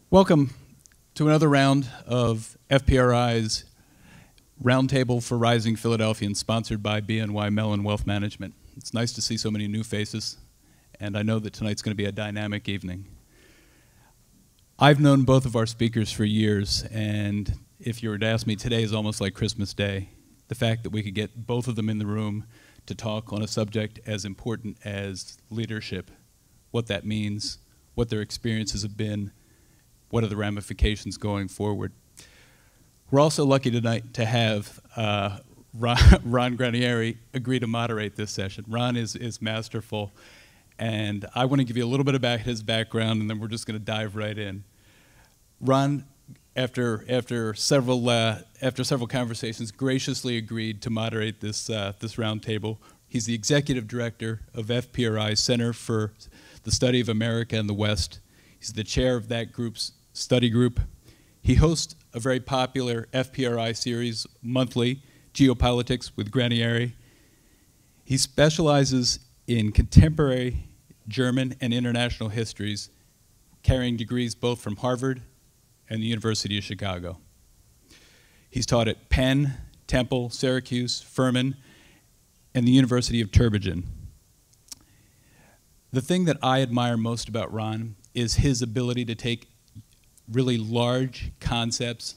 Welcome to another round of FPRI's Roundtable for Rising Philadelphians, sponsored by BNY Mellon Wealth Management. It's nice to see so many new faces, and I know that tonight's going to be a dynamic evening. I've known both of our speakers for years, and if you were to ask me, today is almost like Christmas Day. The fact that we could get both of them in the room to talk on a subject as important as leadership, what that means, what their experiences have been, what are the ramifications going forward. We're also lucky tonight to have Ron Granieri agree to moderate this session. Ron is masterful, and I want to give you a little bit about his background, and then we're just going to dive right in. Ron, after several conversations, graciously agreed to moderate this roundtable. He's the executive director of FPRI Center for the Study of America and the West. He's the chair of that group's study group. He hosts a very popular FPRI series monthly, Geopolitics with Granieri. He specializes in contemporary German and international histories, carrying degrees both from Harvard and the University of Chicago. He's taught at Penn, Temple, Syracuse, Furman, and the University of Tübingen. The thing that I admire most about Ron is his ability to take really large concepts,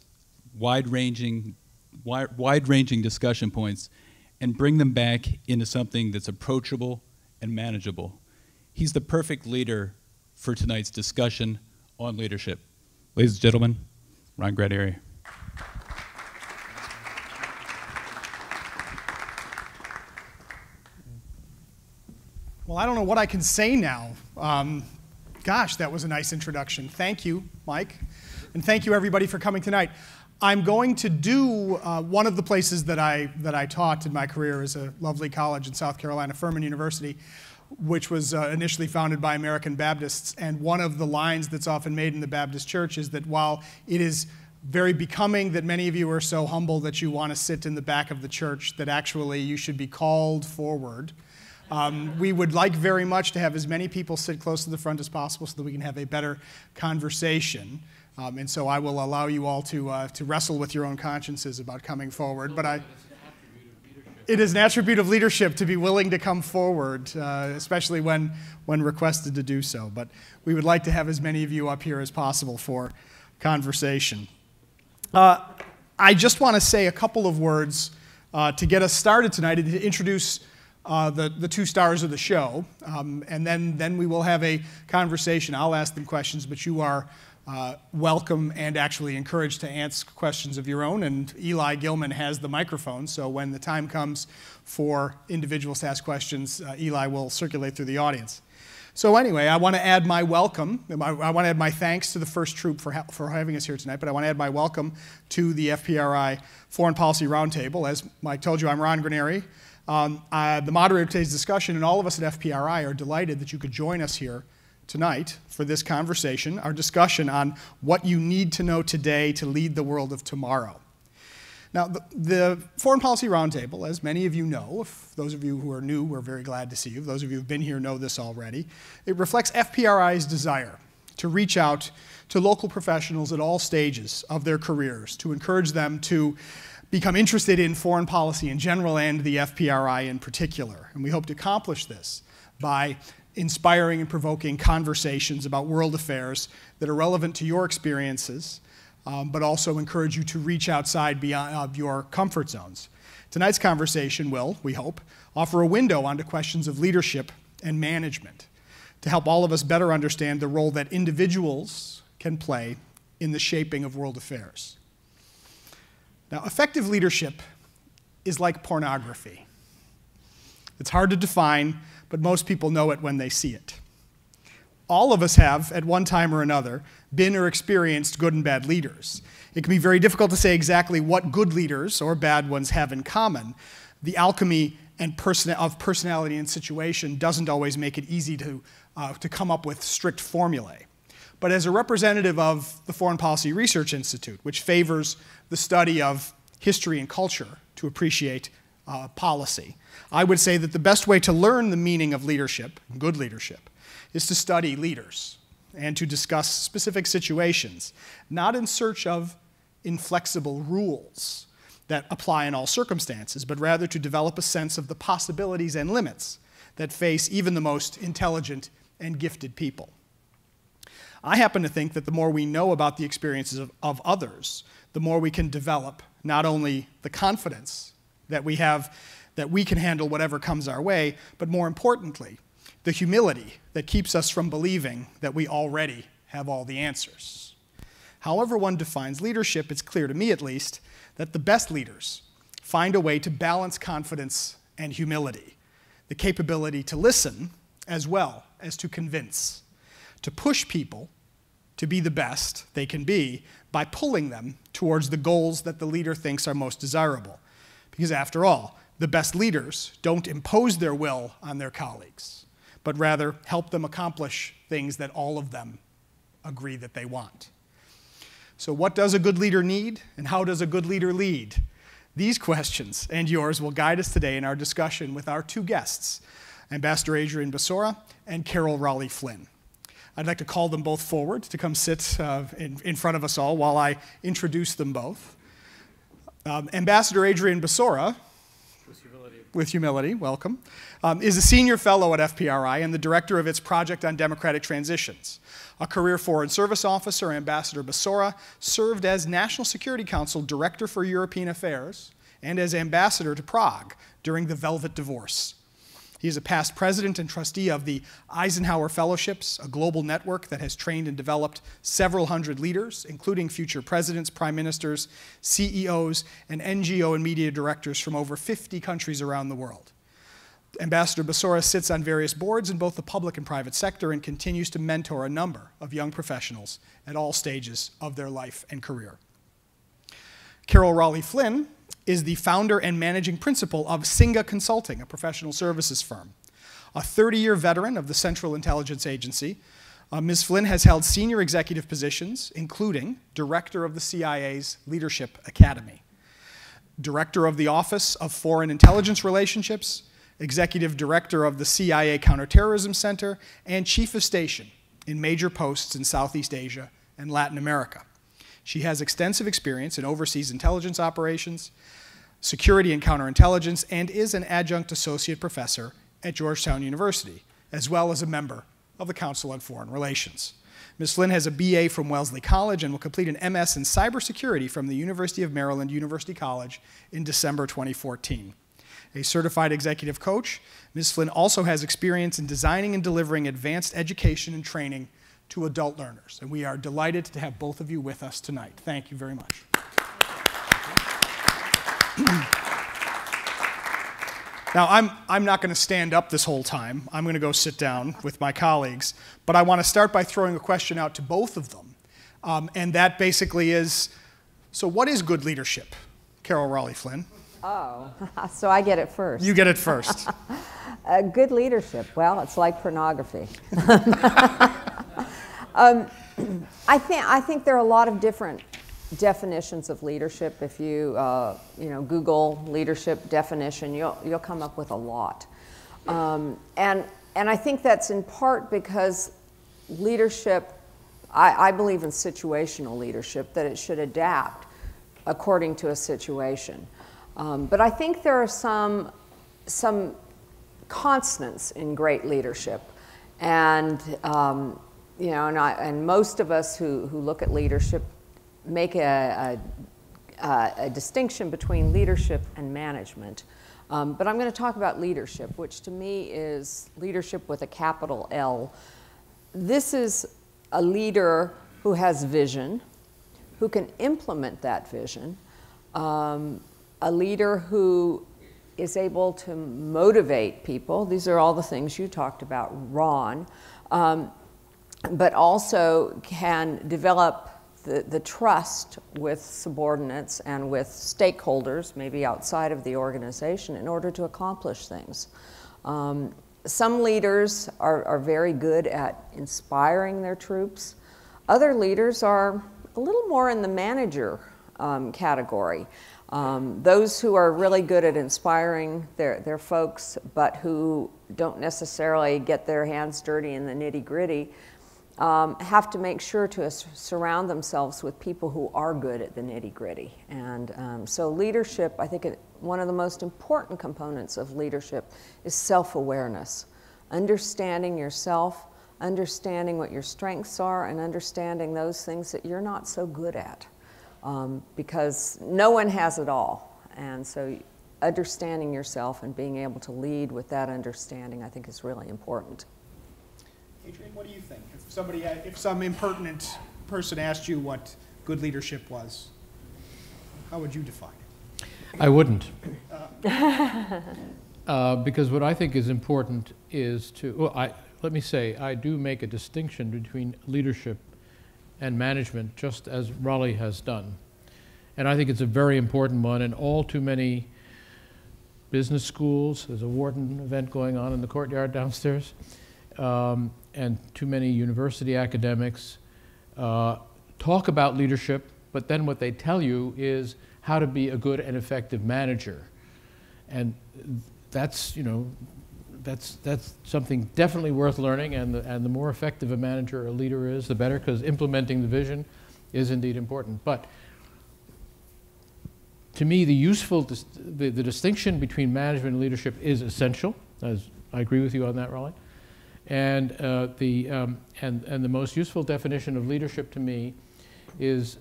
wide-ranging discussion points, and bring them back into something that's approachable and manageable. He's the perfect leader for tonight's discussion on leadership. Ladies and gentlemen, Ron Granieri. Well, I don't know what I can say now. Gosh, that was a nice introduction. Thank you, Mike. And thank you, everybody, for coming tonight. I'm going to do one of the places that I taught in my career is a lovely college in South Carolina, Furman University, which was initially founded by American Baptists. And one of the lines that's often made in the Baptist church is that while it is very becoming that many of you are so humble that you want to sit in the back of the church, that actually you should be called forward. We would like very much to have as many people sit close to the front as possible so that we can have a better conversation. And so I will allow you all to wrestle with your own consciences about coming forward. But it is an attribute of leadership to be willing to come forward, especially when requested to do so. But we would like to have as many of you up here as possible for conversation. I just want to say a couple of words to get us started tonight and to introduce the two stars of the show, and then we will have a conversation. I'll ask them questions, but you are welcome and actually encouraged to ask questions of your own, and Eli Gilman has the microphone, so when the time comes for individuals to ask questions, Eli will circulate through the audience. So anyway, I want to add my welcome. I want to add my thanks to the first troop for having us here tonight, but I want to add my welcome to the FPRI Foreign Policy Roundtable. As Mike told you, I'm Ron Granieri. The moderator of today's discussion, and all of us at FPRI are delighted that you could join us here tonight for this conversation, our discussion on what you need to know today to lead the world of tomorrow. Now, the Foreign Policy Roundtable, as many of you know, if those of you who are new, we're very glad to see you. Those of you who have been here know this already. It reflects FPRI's desire to reach out to local professionals at all stages of their careers, to encourage them to become interested in foreign policy in general and the FPRI in particular. And we hope to accomplish this by inspiring and provoking conversations about world affairs that are relevant to your experiences, but also encourage you to reach outside beyond your comfort zones. Tonight's conversation will, we hope, offer a window onto questions of leadership and management to help all of us better understand the role that individuals can play in the shaping of world affairs. Now, effective leadership is like pornography. It's hard to define, but most people know it when they see it. All of us have, at one time or another, been or experienced good and bad leaders. It can be very difficult to say exactly what good leaders or bad ones have in common. The alchemy of personality and situation doesn't always make it easy to come up with strict formulae. But as a representative of the Foreign Policy Research Institute, which favors the study of history and culture to appreciate policy, I would say that the best way to learn the meaning of leadership, good leadership, is to study leaders. and to discuss specific situations, not in search of inflexible rules that apply in all circumstances, but rather to develop a sense of the possibilities and limits that face even the most intelligent and gifted people. I happen to think that the more we know about the experiences of others, the more we can develop not only the confidence that we have that we can handle whatever comes our way, but more importantly, the humility that keeps us from believing that we already have all the answers. However one defines leadership, it's clear to me at least that the best leaders find a way to balance confidence and humility, the capability to listen as well as to convince, to push people to be the best they can be by pulling them towards the goals that the leader thinks are most desirable. Because after all, the best leaders don't impose their will on their colleagues, but rather help them accomplish things that all of them agree that they want. So what does a good leader need, and how does a good leader lead? These questions and yours will guide us today in our discussion with our two guests, Ambassador Adrian Basora and Carol Raleigh-Flynn. I'd like to call them both forward to come sit in front of us all while I introduce them both. Ambassador Adrian Basora, with humility, welcome, is a senior fellow at FPRI and the director of its project on democratic transitions. A career foreign service officer, Ambassador Basora served as National Security Council Director for European Affairs and as ambassador to Prague during the Velvet Divorce. He is a past president and trustee of the Eisenhower Fellowships, a global network that has trained and developed several hundred leaders, including future presidents, prime ministers, CEOs, and NGO and media directors from over 50 countries around the world. Ambassador Basora sits on various boards in both the public and private sector and continues to mentor a number of young professionals at all stages of their life and career. Carol Raleigh-Flynn is the founder and managing principal of Singa Consulting, a professional services firm. A 30-year veteran of the Central Intelligence Agency, Ms. Flynn has held senior executive positions, including Director of the CIA's Leadership Academy, Director of the Office of Foreign Intelligence Relationships, Executive Director of the CIA Counterterrorism Center, and Chief of Station in major posts in Southeast Asia and Latin America. She has extensive experience in overseas intelligence operations, security and counterintelligence, and is an adjunct associate professor at Georgetown University, as well as a member of the Council on Foreign Relations. Ms. Flynn has a BA from Wellesley College and will complete an MS in cybersecurity from the University of Maryland University College in December 2014. A certified executive coach, Ms. Flynn also has experience in designing and delivering advanced education and training to adult learners. And we are delighted to have both of you with us tonight. Thank you very much. Now, I'm not going to stand up this whole time. I'm going to go sit down with my colleagues. But I want to start by throwing a question out to both of them. And that basically is, so what is good leadership? Carol Raleigh-Flynn. Oh, so I get it first. You get it first. Good leadership, well, it's like pornography. I think there are a lot of different definitions of leadership. If you Google leadership definition, you'll come up with a lot. And I think that's in part because leadership, I believe in situational leadership, that it should adapt according to a situation. But I think there are some constants in great leadership, and and most of us who look at leadership make a distinction between leadership and management. But I'm going to talk about leadership, which to me is leadership with a capital L. This is a leader who has vision, who can implement that vision. A leader who is able to motivate people. These are all the things you talked about, Ron, but also can develop the trust with subordinates and with stakeholders, maybe outside of the organization, in order to accomplish things. Some leaders are very good at inspiring their troops. Other leaders are a little more in the manager category. Those who are really good at inspiring their folks, but who don't necessarily get their hands dirty in the nitty-gritty, have to make sure to surround themselves with people who are good at the nitty-gritty. And so leadership, I think one of the most important components of leadership is self-awareness. Understanding yourself, understanding what your strengths are, and understanding those things that you're not so good at. Because no one has it all. And so understanding yourself and being able to lead with that understanding, I think, is really important. Adrian, what do you think? If some impertinent person asked you what good leadership was, how would you define it? I wouldn't. Because what I think is important is to, well, let me say, I do make a distinction between leadership and management, just as Raleigh has done. And I think it's a very important one, and all too many business schools, there's a Wharton event going on in the courtyard downstairs, and too many university academics talk about leadership, but then what they tell you is how to be a good and effective manager. And that's, you know, that's something definitely worth learning, and the more effective a manager or a leader is, the better, because implementing the vision is indeed important. But to me, the distinction between management and leadership is essential. As I agree with you on that, Raleigh. And the most useful definition of leadership to me is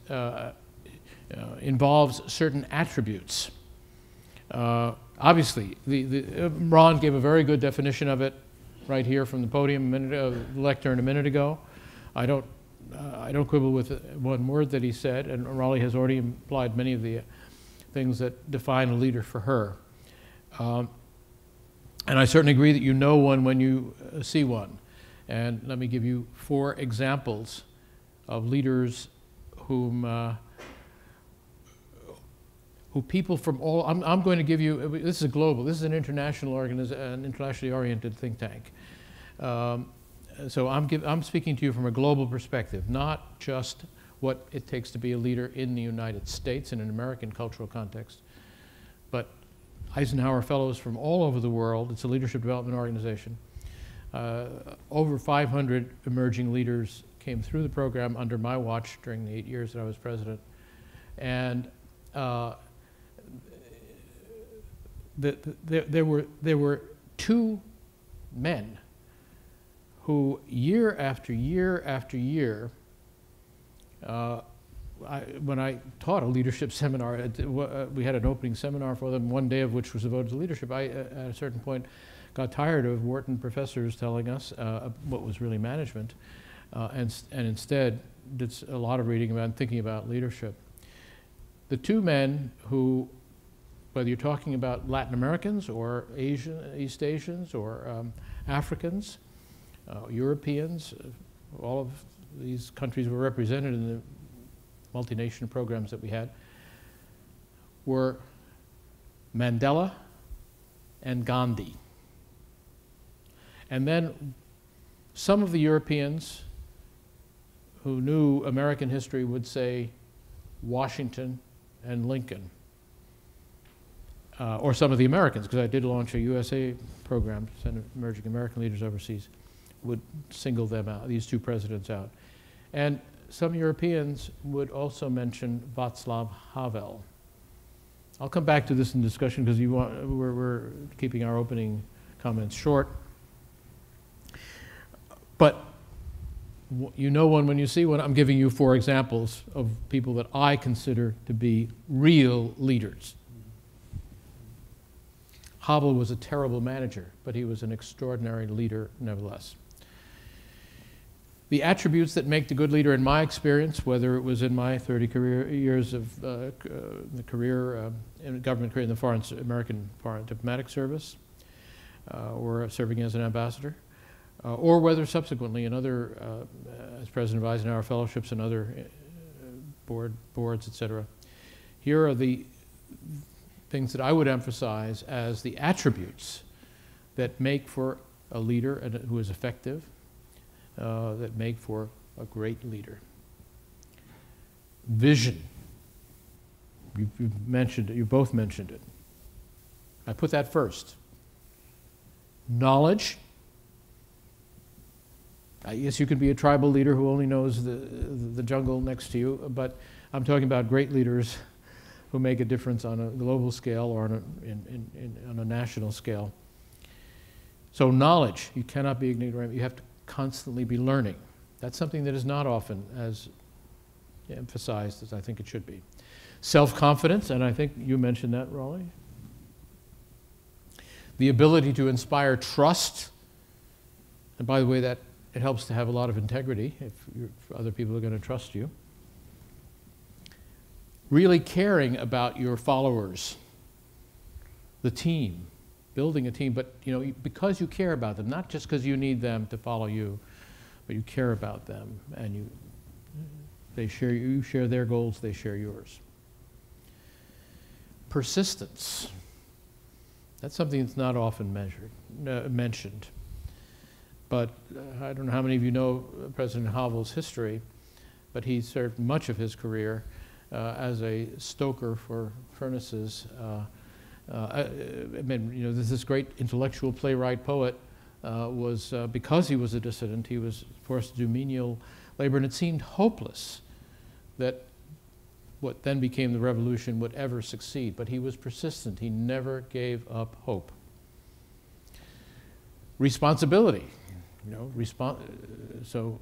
involves certain attributes. Obviously, Ron gave a very good definition of it right here from the podium, the lectern a minute ago. I don't quibble with one word that he said, and Raleigh has already implied many of the things that define a leader for her. And I certainly agree that you know one when you see one. And let me give you 4 examples of leaders who people from all, I'm going to give you, this is a global, this is an international an internationally oriented think tank. So I'm speaking to you from a global perspective, not just what it takes to be a leader in the United States in an American cultural context, but Eisenhower Fellows from all over the world. It's a leadership development organization. Over 500 emerging leaders came through the program under my watch during the 8 years that I was president. And there were 2 men who year after year after year, when I taught a leadership seminar, we had an opening seminar for them, one day of which was devoted to leadership. I, at a certain point, got tired of Wharton professors telling us what was really management, and instead did a lot of reading about and thinking about leadership. The 2 men who, whether you're talking about Latin Americans or East Asians or Africans, Europeans, all of these countries were represented in the multi-nation programs that we had, were Mandela and Gandhi. And then some of the Europeans who knew American history would say Washington and Lincoln. Or some of the Americans, because I did launch a USA program to send emerging American leaders overseas, would single them out, these 2 presidents out. And some Europeans would also mention Václav Havel. I'll come back to this in discussion because we're keeping our opening comments short. But you know one when you see one. I'm giving you 4 examples of people that I consider to be real leaders. Havel was a terrible manager, but he was an extraordinary leader nevertheless. The attributes that make the good leader, in my experience, whether it was in my 30 years of the career, in government career in the American Foreign Diplomatic Service, or serving as an ambassador, or whether subsequently in other, as president of Eisenhower Fellowships and other boards, etc. Here are the things that I would emphasize as the attributes that make for a leader who is effective, that make for a great leader. Vision. You've mentioned it, you both mentioned it. I put that first. Knowledge. I guess you could be a tribal leader who only knows the jungle next to you, but I'm talking about great leaders who make a difference on a global scale or on a national scale. So knowledge, you cannot be ignorant. You have to constantly be learning. That's something that is not often as emphasized as I think it should be. Self-confidence, and I think you mentioned that, Raleigh. The ability to inspire trust. And by the way, that it helps to have a lot of integrity if other people are going to trust you. Really caring about your followers, the team, building a team, but because you care about them, not just because you need them to follow you, but you care about them, and you share their goals, they share yours. Persistence. That's something that's not often mentioned. But I don't know how many of you know President Havel's history, but he served much of his career as a stoker for furnaces. This great intellectual playwright poet was, because he was a dissident, he was forced to do menial labor, and it seemed hopeless that what then became the revolution would ever succeed. But he was persistent. He never gave up hope. Responsibility. So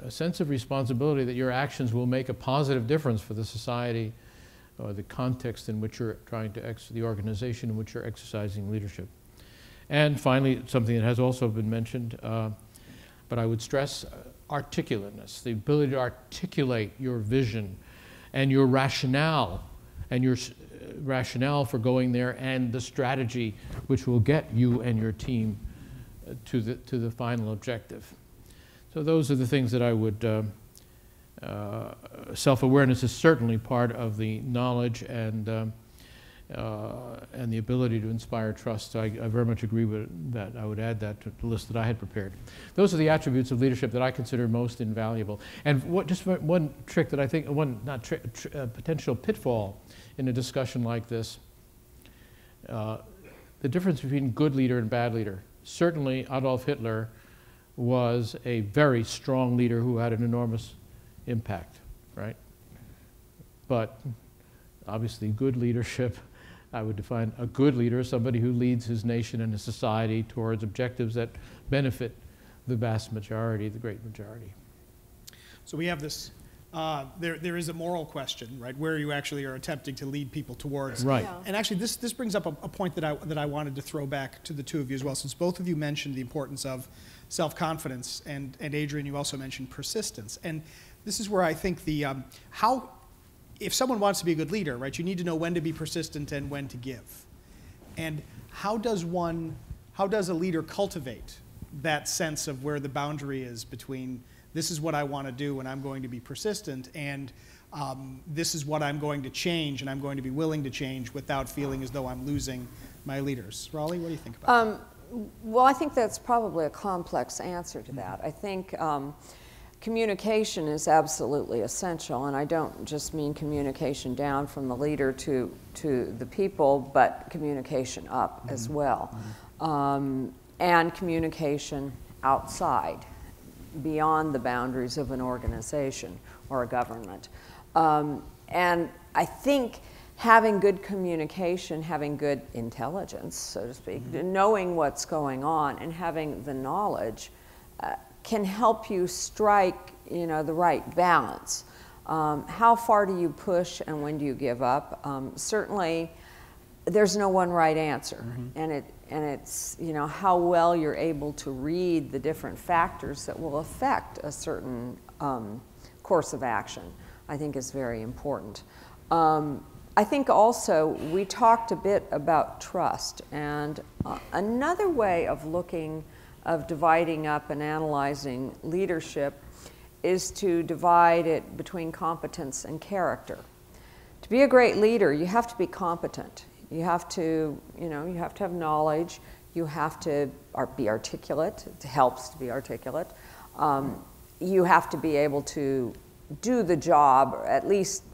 a sense of responsibility that your actions will make a positive difference for the society or the context in which you're trying to the organization in which you're exercising leadership. And finally, something that has also been mentioned, but I would stress articulateness, the ability to articulate your vision and your rationale for going there, and the strategy which will get you and your team to the final objective. So those are the things that I would, self-awareness is certainly part of the knowledge and the ability to inspire trust. I very much agree with that. I would add that to the list that I had prepared. Those are the attributes of leadership that I consider most invaluable. And just one trick that I think, potential pitfall in a discussion like this, the difference between good leader and bad leader. Certainly Adolf Hitler was a very strong leader who had an enormous impact, right? But obviously good leadership, I would define a good leader as somebody who leads his nation and his society towards objectives that benefit the vast majority, the great majority. So we have this, there is a moral question, right, where you actually are attempting to lead people towards. Right. Yeah. And actually this brings up a point that I wanted to throw back to the two of you as well, since both of you mentioned the importance of self-confidence, and Adrian, you also mentioned persistence. And this is where I think if someone wants to be a good leader, right, you need to know when to be persistent and when to give. And how does a leader cultivate that sense of where the boundary is between this is what I want to do and I'm going to be persistent, and this is what I'm going to change and I'm going to be willing to change without feeling as though I'm losing my leaders? Raleigh, what do you think about that? Well, I think that's probably a complex answer to that. I think communication is absolutely essential, and I don't just mean communication down from the leader to the people, but communication up as well. And communication outside, beyond the boundaries of an organization or a government. And I think having good communication, having good intelligence, so to speak, knowing what's going on and having the knowledge can help you strike, the right balance. How far do you push and when do you give up? Certainly, there's no one right answer, and it's how well you're able to read the different factors that will affect a certain course of action, I think is very important. I think also we talked a bit about trust, and another way of dividing up and analyzing leadership is to divide it between competence and character. To be a great leader, you have to be competent. You have to, you have to have knowledge. You have to be articulate. It helps to be articulate. You have to be able to do the job, or at least,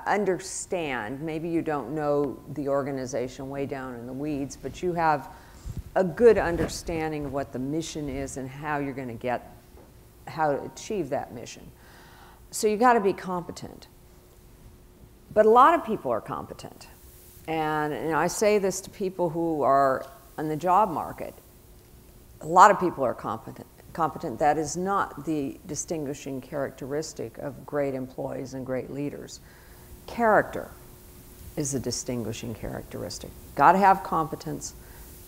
understand. Maybe you don't know the organization way down in the weeds, but you have a good understanding of what the mission is and how you're going to how to achieve that mission. So you got to be competent. But a lot of people are competent. And I say this to people who are in the job market. A lot of people are competent. That is not the distinguishing characteristic of great employees and great leaders. Character is the distinguishing characteristic. Got to have competence,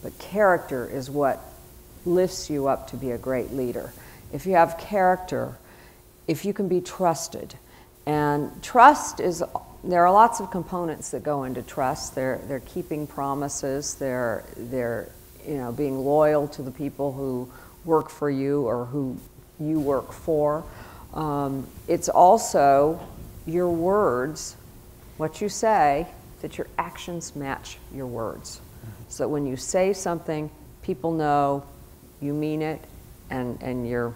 but character is what lifts you up to be a great leader. If you have character, if you can be trusted, and trust is, there are lots of components that go into trust. They're keeping promises. They're being loyal to the people who work for you or who you work for. It's also your words, what you say, that your actions match your words. So when you say something, people know you mean it, and you're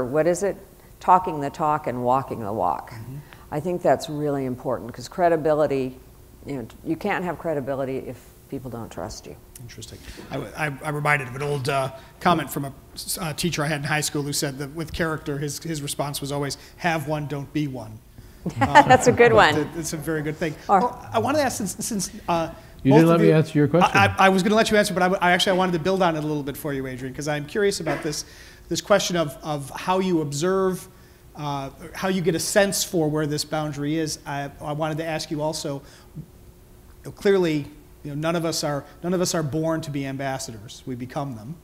what is it? Talking the talk and walking the walk. Mm-hmm. I think that's really important because credibility, you can't have credibility if people don't trust you. Interesting. I'm reminded of an old comment from a teacher I had in high school who said that with character, his response was always, have one, don't be one. That's a good one. It's a very good thing. Well, I wanted to ask, since you didn't let me answer your question. I was going to let you answer, but I wanted to build on it a little bit for you, Adrian, because I'm curious about this question of how you observe, how you get a sense for where this boundary is. I wanted to ask you also, clearly, none of us are born to be ambassadors. We become them,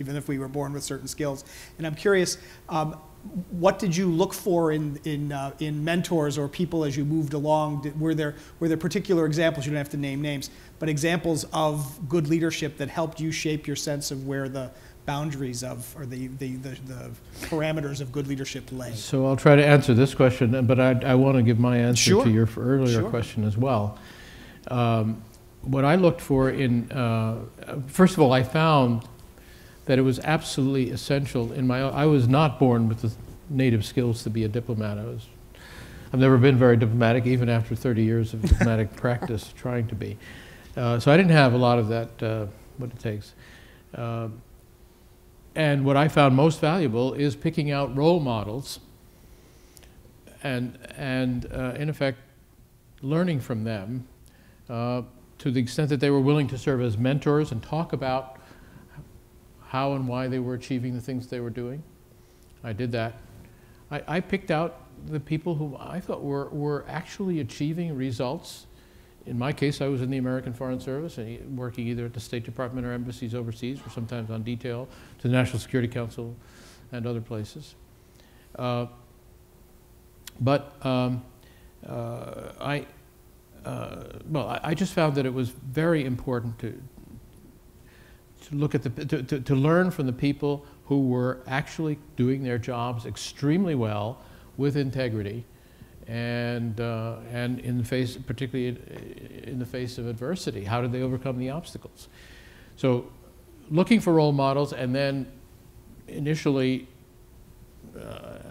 even if we were born with certain skills. And I'm curious, what did you look for in mentors or people as you moved along? Were there particular examples? You don't have to name names, but examples of good leadership that helped you shape your sense of where the boundaries of, or the parameters of good leadership lay? So I'll try to answer this question, but I want to give my answer to your earlier question as well. What I looked for first of all, I found that it was absolutely essential I was not born with the native skills to be a diplomat. I've never been very diplomatic, even after 30 years of diplomatic practice trying to be. So I didn't have a lot of that, what it takes. And what I found most valuable is picking out role models and in effect, learning from them to the extent that they were willing to serve as mentors and talk about how and why they were achieving the things they were doing. I did that. I picked out the people who I thought were actually achieving results. In my case, I was in the American Foreign Service, and working either at the State Department or embassies overseas, or sometimes on detail to the National Security Council and other places. I just found that it was very important to look at to learn from the people who were actually doing their jobs extremely well with integrity, and particularly in the face of adversity. How did they overcome the obstacles? So, looking for role models, and then initially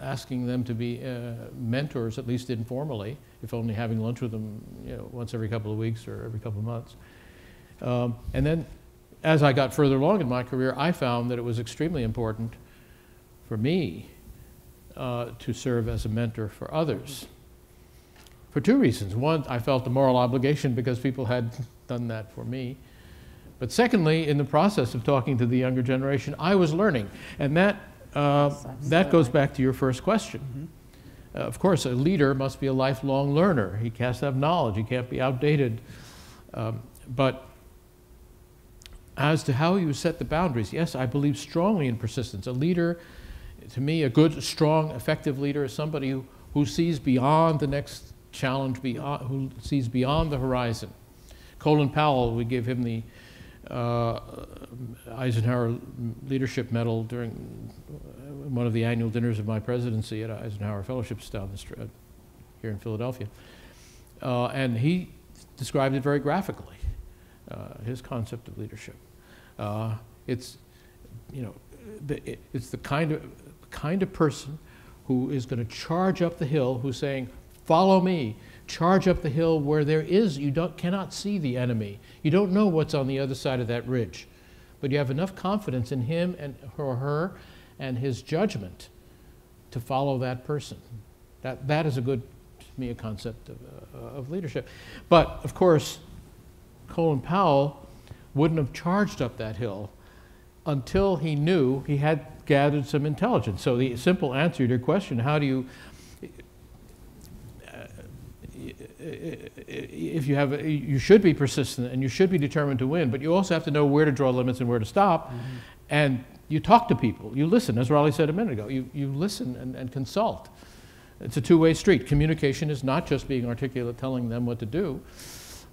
asking them to be mentors, at least informally, if only having lunch with them, once every couple of weeks or every couple of months. And then, as I got further along in my career, I found that it was extremely important for me to serve as a mentor for others. For two reasons. One, I felt a moral obligation because people had done that for me. But secondly, in the process of talking to the younger generation, I was learning. And that goes back to your first question. Mm-hmm. Of course, a leader must be a lifelong learner. He has to have knowledge. He can't be outdated. But as to how you set the boundaries, yes, I believe strongly in persistence. A leader, to me, a good, strong, effective leader is somebody who sees beyond the next challenge, who sees beyond the horizon. Colin Powell, we gave him the Eisenhower Leadership Medal during one of the annual dinners of my presidency at Eisenhower Fellowships down the street here in Philadelphia. And he described it very graphically, his concept of leadership. It's the kind of person who is going to charge up the hill, who's saying, follow me, charge up the hill where you cannot see the enemy. You don't know what's on the other side of that ridge. But you have enough confidence in him or her and his judgment to follow that person. That is to me, a concept of leadership. But, of course, Colin Powell wouldn't have charged up that hill until he knew he had gathered some intelligence. So the simple answer to your question, how do you, you should be persistent and you should be determined to win, but you also have to know where to draw limits and where to stop. Mm-hmm. And you talk to people, you listen, as Raleigh said a minute ago, you listen and consult. It's a two-way street. Communication is not just being articulate, telling them what to do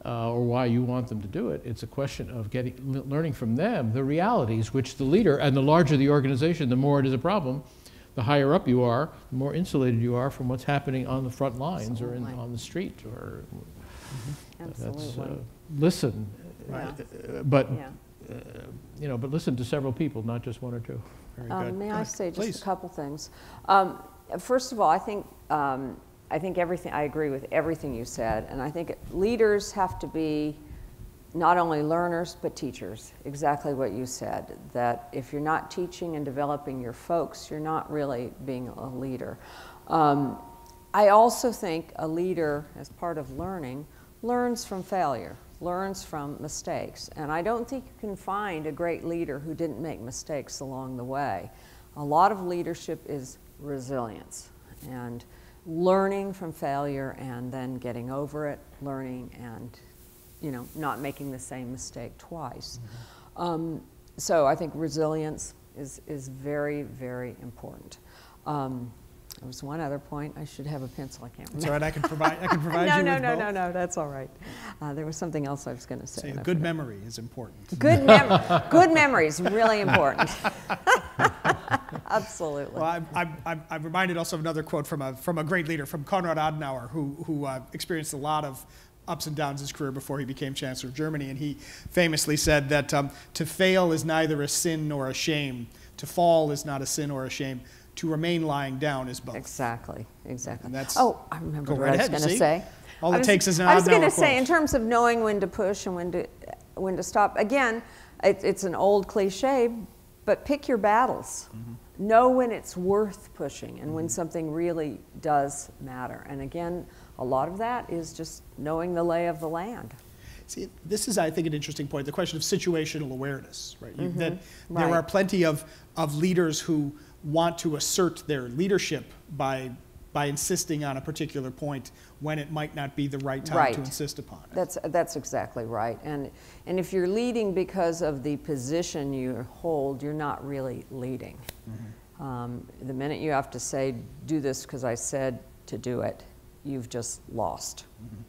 or why you want them to do it. It's a question of learning from them the realities, which the leader, and the larger the organization, the more it is a problem. The higher up you are, the more insulated you are from what's happening on the front lines or on the street. Or that's listen, but but listen to several people, not just one or two. Very good. May I say just Please. a couple things? First of all, I think everything. I agree with everything you said, and I think leaders have to be not only learners but teachers. Exactly what you said. That if you're not teaching and developing your folks, you're not really being a leader. I also think a leader, as part of learning, learns from failure, learns from mistakes, and I don't think you can find a great leader who didn't make mistakes along the way. A lot of leadership is resilience and learning from failure and then getting over it, learning and not making the same mistake twice. Mm-hmm. So I think resilience is very, very important. There was one other point. I should have a pencil. I can't remember. That's all right. I can provide you with both. No. That's all right. There was something else I was going to say. So good memory is important. Good memory is really important. Absolutely. Well, I'm reminded also of another quote from a great leader, from Konrad Adenauer, who experienced a lot of ups and downs in his career before he became Chancellor of Germany, and he famously said that to fail is neither a sin nor a shame. To fall is not a sin or a shame. To remain lying down is both. Exactly. And that's, I remember what right I was going to say. All it takes is an Adenauer I was going to quote. say, in terms of knowing when to push and when to stop, again, it's an old cliche, but pick your battles. Mm-hmm. Know when it's worth pushing and when something really does matter. And again, a lot of that is just knowing the lay of the land. See, this is, I think, an interesting point, the question of situational awareness, right? Mm-hmm. There are plenty of leaders who want to assert their leadership by insisting on a particular point when it might not be the right time to insist upon it. That's exactly right. And if you're leading because of the position you hold, you're not really leading. Mm-hmm. The minute you have to say, do this because I said to do it, you've just lost. Mm-hmm.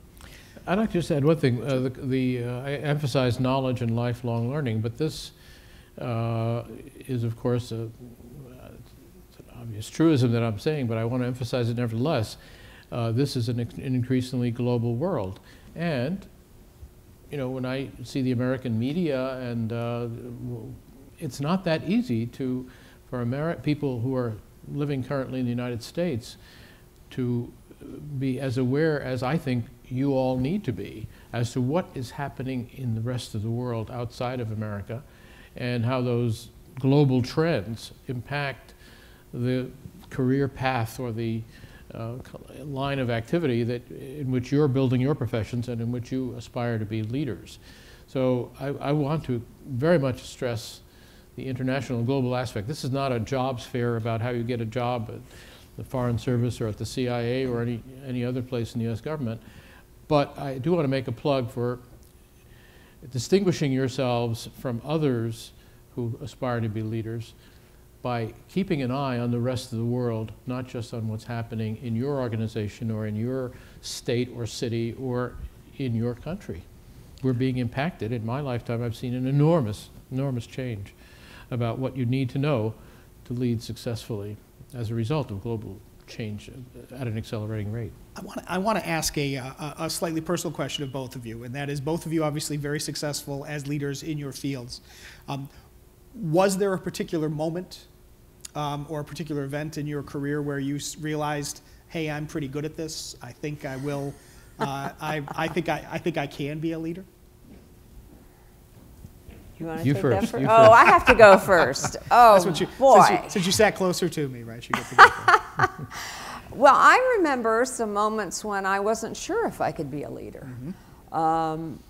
I'd like to just add one thing. I emphasize knowledge and lifelong learning, but this is, of course, it's an obvious truism that I'm saying, but I want to emphasize it nevertheless. This is an increasingly global world. And, when I see the American media, and it's not that easy for people who are living currently in the United States to be as aware as I think you all need to be as to what is happening in the rest of the world outside of America and how those global trends impact the career path or the line of activity in which you're building your professions and in which you aspire to be leaders. So I want to very much stress the international and global aspect. This is not a jobs fair about how you get a job at the Foreign Service or at the CIA or any other place in the U.S. government. But I do want to make a plug for distinguishing yourselves from others who aspire to be leaders by keeping an eye on the rest of the world, not just on what's happening in your organization or in your state or city or in your country. We're being impacted. In my lifetime, I've seen an enormous, enormous change about what you need to know to lead successfully as a result of global change at an accelerating rate. I want to ask a slightly personal question of both of you, and that is, both of you obviously very successful as leaders in your fields. Was there a particular moment or a particular event in your career where you realized, hey, I'm pretty good at this, I think I will I think I can be a leader. You want to You take first, that you first? Oh, I have to go first. Oh, That's what you, boy. Since you sat closer to me, right? You get to go first. Well, I remember some moments when I wasn't sure if I could be a leader,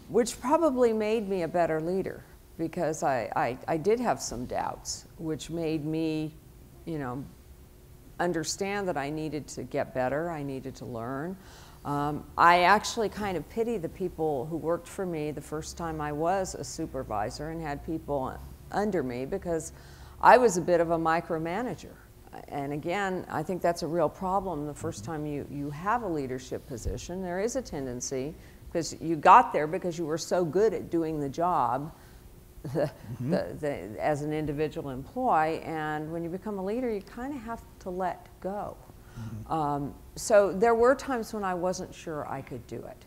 which probably made me a better leader, because I did have some doubts, which made me, you know, understand that I needed to get better, I needed to learn. I actually kind of pity the people who worked for me the first time I was a supervisor and had people under me, because I was a bit of a micromanager. And again, I think that's a real problem the first time you have a leadership position. There is a tendency, because you got there because you were so good at doing the job as an individual employee, and when you become a leader, you kind of have to let go. So there were times when I wasn't sure I could do it.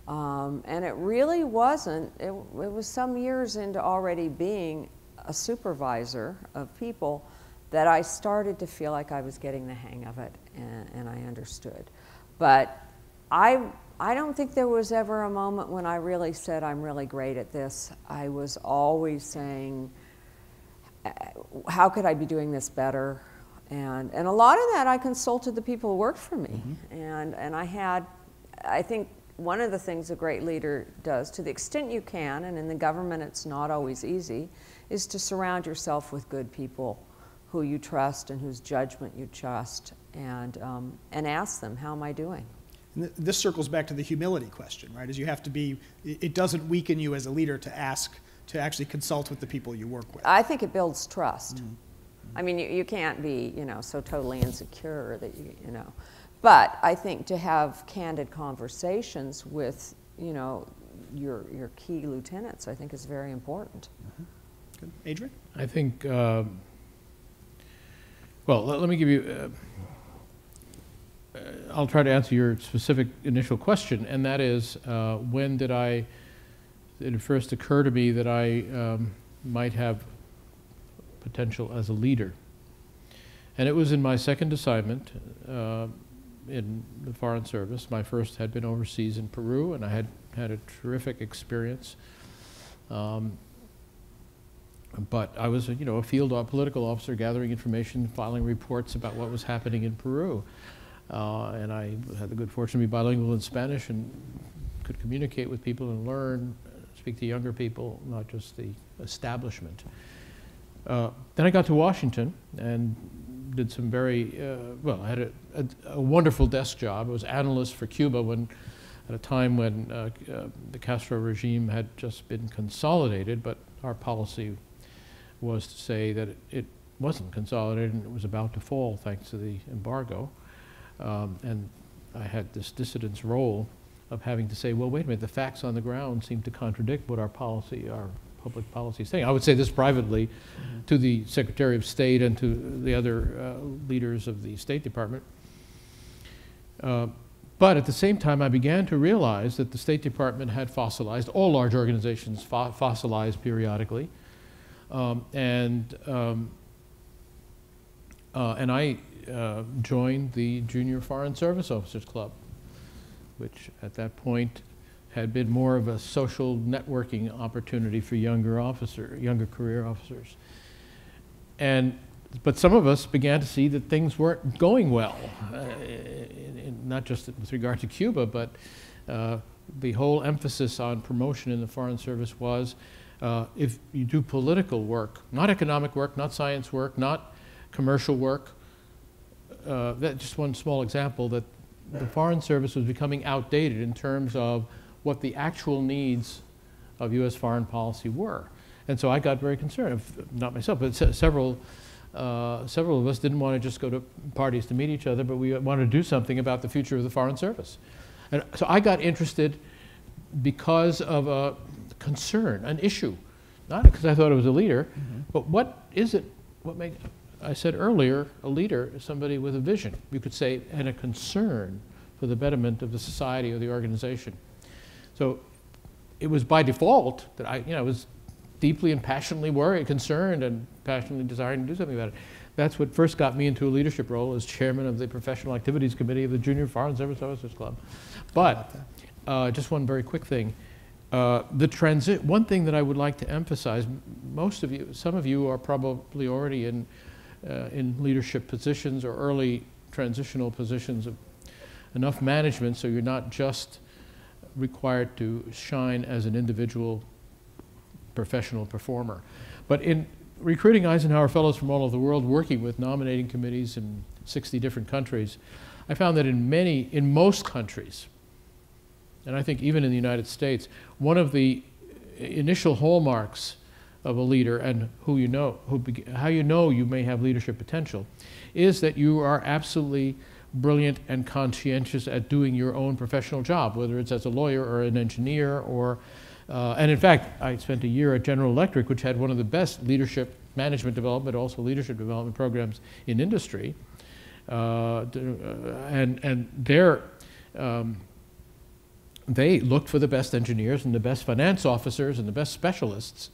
And it really wasn't, it was some years into already being a supervisor of people that I started to feel like I was getting the hang of it, and I understood. But I don't think there was ever a moment when I really said, I'm really great at this. I was always saying, how could I be doing this better? And a lot of that I consulted the people who worked for me. And I think one of the things a great leader does, to the extent you can, and in the government it's not always easy, is to surround yourself with good people who you trust and whose judgment you trust, and ask them, how am I doing? And this circles back to the humility question, right? Is you have to be, it doesn't weaken you as a leader to ask, to actually consult with the people you work with. I think it builds trust. I mean, you can't be, you know, so totally insecure that you know. But I think to have candid conversations with, you know, your key lieutenants, I think is very important. Good. Adrian? I think, well, let me give you, I'll try to answer your specific initial question, and that is, when did it first occur to me that I might have potential as a leader? And it was in my second assignment in the Foreign Service. My first had been overseas in Peru, and I had a terrific experience. But I was, you know, a field political officer gathering information, filing reports about what was happening in Peru. And I had the good fortune to be bilingual in Spanish and could communicate with people and learn, speak to younger people, not just the establishment. Then I got to Washington and did some very, well, I had a wonderful desk job. I was analyst for Cuba at a time when the Castro regime had just been consolidated, but our policy was to say that it wasn't consolidated and it was about to fall thanks to the embargo. And I had this dissident's role of having to say, well, wait a minute, the facts on the ground seem to contradict what our public policy is saying. I would say this privately to the Secretary of State and to the other leaders of the State Department. But at the same time, I began to realize that the State Department had fossilized, all large organizations fossilize periodically. And I joined the Junior Foreign Service Officers Club, which at that point had been more of a social networking opportunity for younger career officers. But some of us began to see that things weren't going well, not just with regard to Cuba, but the whole emphasis on promotion in the Foreign Service was if you do political work, not economic work, not science work, not commercial work, that's just one small example, that the Foreign Service was becoming outdated in terms of what the actual needs of U.S. foreign policy were. And so I got very concerned, not myself, but several of us didn't want to just go to parties to meet each other, but we wanted to do something about the future of the Foreign Service. And so I got interested because of a concern, an issue, not because I thought I was a leader, but what is it, I said earlier, a leader is somebody with a vision, you could say, and a concern for the betterment of the society or the organization. So it was by default that I was deeply and passionately worried, concerned, and passionately desiring to do something about it. That's what first got me into a leadership role as chairman of the Professional Activities Committee of the Junior Foreign Service Officers Club. But just one very quick thing. One thing that I would like to emphasize, some of you are probably already in leadership positions or early transitional positions of enough management so you're not just required to shine as an individual professional performer. But in recruiting Eisenhower Fellows from all over the world, working with nominating committees in 60 different countries, I found that in most countries, and I think even in the United States, one of the initial hallmarks of a leader and how you know you may have leadership potential is that you are absolutely brilliant and conscientious at doing your own professional job, whether it's as a lawyer or an engineer or, and in fact, I spent a year at General Electric, which had one of the best leadership management development, also leadership development programs in industry. They looked for the best engineers and the best finance officers and the best specialists.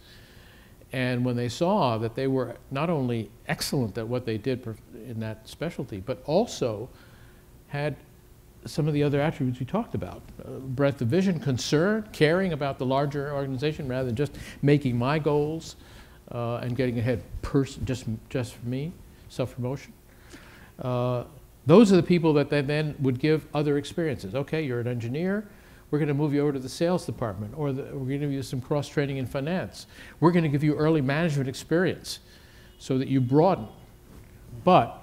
And when they saw that they were not only excellent at what they did in that specialty, but also had some of the other attributes we talked about, breadth of vision, concern, caring about the larger organization rather than just making my goals and getting ahead just for me, self-promotion. Those are the people that they then would give other experiences. Okay, you're an engineer. We're going to move you over to the sales department, or we're going to give you some cross-training in finance. We're going to give you early management experience so that you broaden. But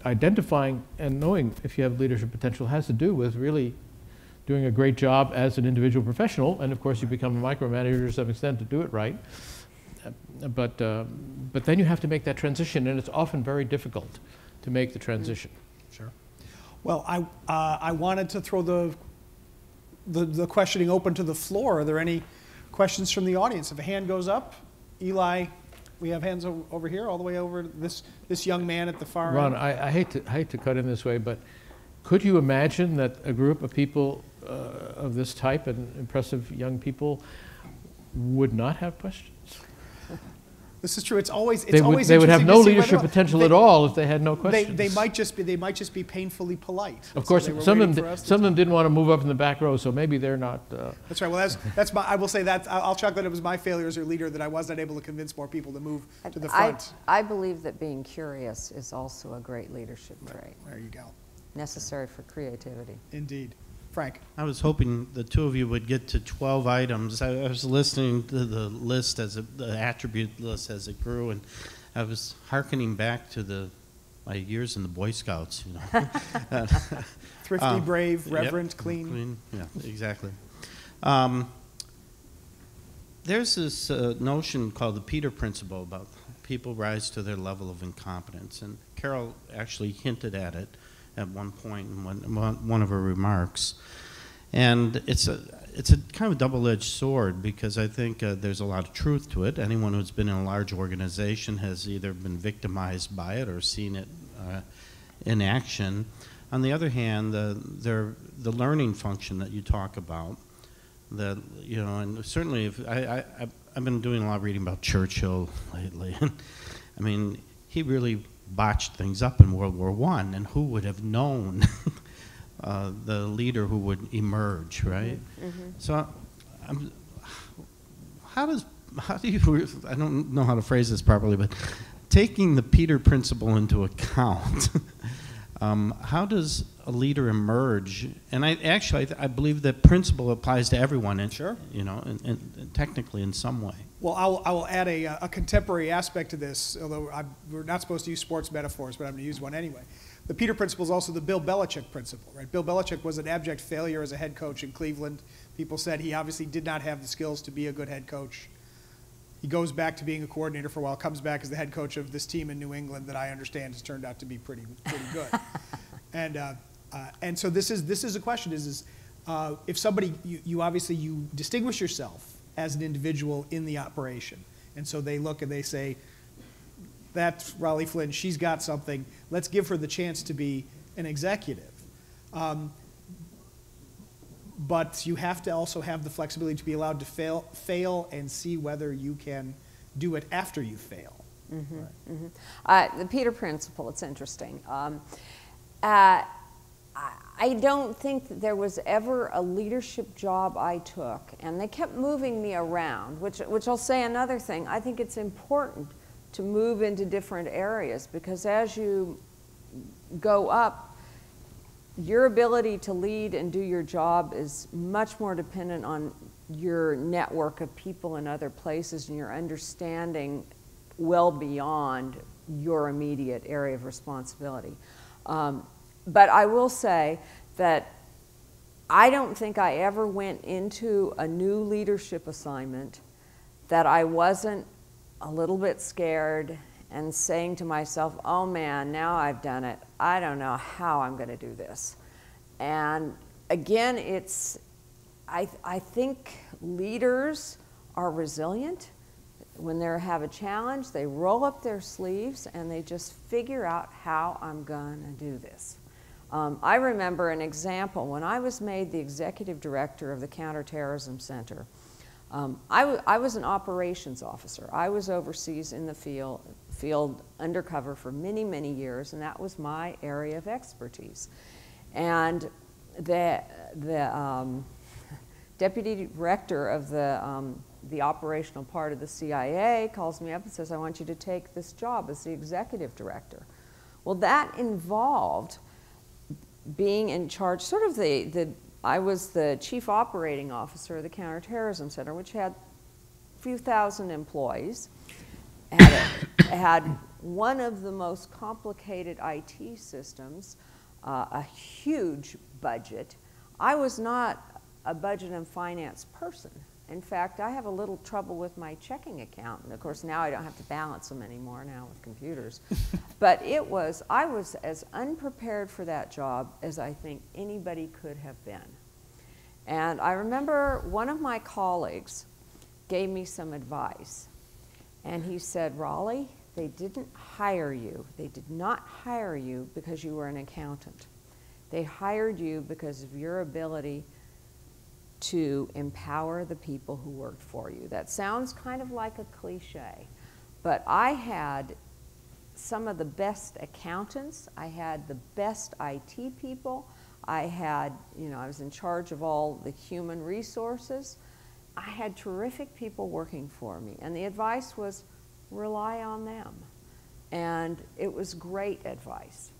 identifying and knowing if you have leadership potential has to do with really doing a great job as an individual professional, and of course you become a micromanager to some extent to do it right. But then you have to make that transition, and it's often very difficult to make the transition. Sure. Well, I wanted to throw the questioning open to the floor. Are there any questions from the audience? If a hand goes up, Eli, we have hands over here, all the way over this young man at the far end. Ron, I hate to cut in this way, but could you imagine that a group of people of this type and impressive young people would not have questions? This is true. It's always they would have no leadership potential at all if they had no questions. They might just be painfully polite. Of course, some of them didn't want to move up in the back row, so maybe they're not. That's right. Well, that's my. I will say that I'll chuck that it was my failure as a leader that I was not able to convince more people to move to the front. I believe that being curious is also a great leadership trait. There you go. Necessary for creativity. Indeed. Frank. I was hoping the two of you would get to 12 items. I was listening to the list the attribute list as it grew, and I was hearkening back to my years in the Boy Scouts. You know, thrifty, brave, reverent, yep, clean. Yeah, exactly. There's this notion called the Peter Principle about people rise to their level of incompetence, and Carol actually hinted at it at one point in one of her remarks. And it's a kind of a double-edged sword, because I think there's a lot of truth to it. Anyone who's been in a large organization has either been victimized by it or seen it in action. On the other hand, the learning function that you talk about, that, you know, and certainly I've been doing a lot of reading about Churchill lately. I mean, he really botched things up in World War I, and who would have known the leader who would emerge, right? Mm-hmm. So, how do you? I don't know how to phrase this properly, but taking the Peter Principle into account, how does a leader emerge? And I believe that principle applies to everyone, and sure, you know, and technically in some way. Well, I will add a contemporary aspect to this, although we're not supposed to use sports metaphors, but I'm going to use one anyway. The Peter Principle is also the Bill Belichick principle, right? Bill Belichick was an abject failure as a head coach in Cleveland. People said he obviously did not have the skills to be a good head coach. He goes back to being a coordinator for a while, comes back as the head coach of this team in New England that I understand has turned out to be pretty good. And so this is a question: if somebody you distinguish yourself as an individual in the operation, and so they look and they say, that's Raleigh Flynn, she's got something, let's give her the chance to be an executive. But you have to also have the flexibility to be allowed to fail and see whether you can do it after you fail. The Peter Principle, it's interesting. I don't think that there was ever a leadership job I took, and they kept moving me around, which I'll say another thing. I think it's important to move into different areas, because as you go up, your ability to lead and do your job is much more dependent on your network of people in other places and your understanding well beyond your immediate area of responsibility. But I will say that I don't think I ever went into a new leadership assignment that I wasn't a little bit scared and saying to myself, oh man, now I've done it. I don't know how I'm going to do this. And again, I think leaders are resilient. When they have a challenge, they roll up their sleeves and they just figure out how I'm going to do this. I remember an example. When I was made the executive director of the Counterterrorism Center, I was an operations officer. I was overseas in the field undercover for many, many years, and that was my area of expertise. And the deputy director of the operational part of the CIA calls me up and says, I want you to take this job as the executive director. Well, that involved being in charge, sort of I was the chief operating officer of the Counterterrorism Center, which had a few thousand employees, had one of the most complicated IT systems, a huge budget. I was not a budget and finance person. In fact, I have a little trouble with my checking account. And of course, now I don't have to balance them anymore now with computers. But I was as unprepared for that job as I think anybody could have been. And I remember one of my colleagues gave me some advice. And he said, Raleigh, they didn't hire you. They did not hire you because you were an accountant. They hired you because of your ability to empower the people who worked for you. That sounds kind of like a cliche, but I had some of the best accountants. I had the best IT people. I was in charge of all the human resources. I had terrific people working for me, and the advice was rely on them. And it was great advice.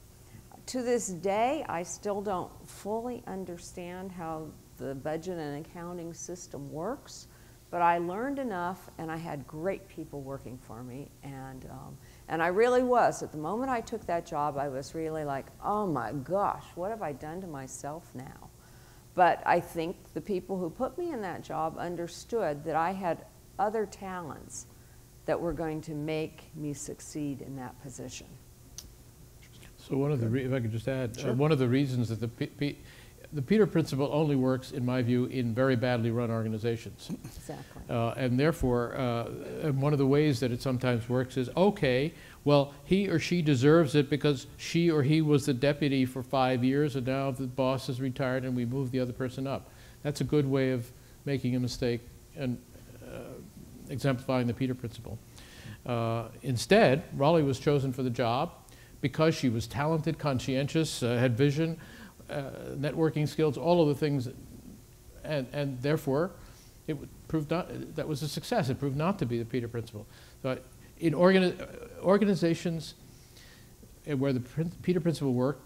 To this day, I still don't fully understand how the budget and accounting system works, but I learned enough, and I had great people working for me, and I really was. At the moment I took that job, I was really like, oh my gosh, what have I done to myself now? But I think the people who put me in that job understood that I had other talents that were going to make me succeed in that position. So one of the, if I could just add, Sure. One of the reasons that the Peter Principle only works, in my view, in very badly run organizations. Exactly. And therefore, one of the ways that it sometimes works is, okay, well, he or she deserves it because she or he was the deputy for 5 years, and now the boss is retired and we move the other person up. That's a good way of making a mistake and exemplifying the Peter Principle. Instead, Raleigh was chosen for the job because she was talented, conscientious, had vision, networking skills, all of the things, and therefore, it proved that was a success. It proved not to be the Peter Principle. So in organizations where the Peter Principle work,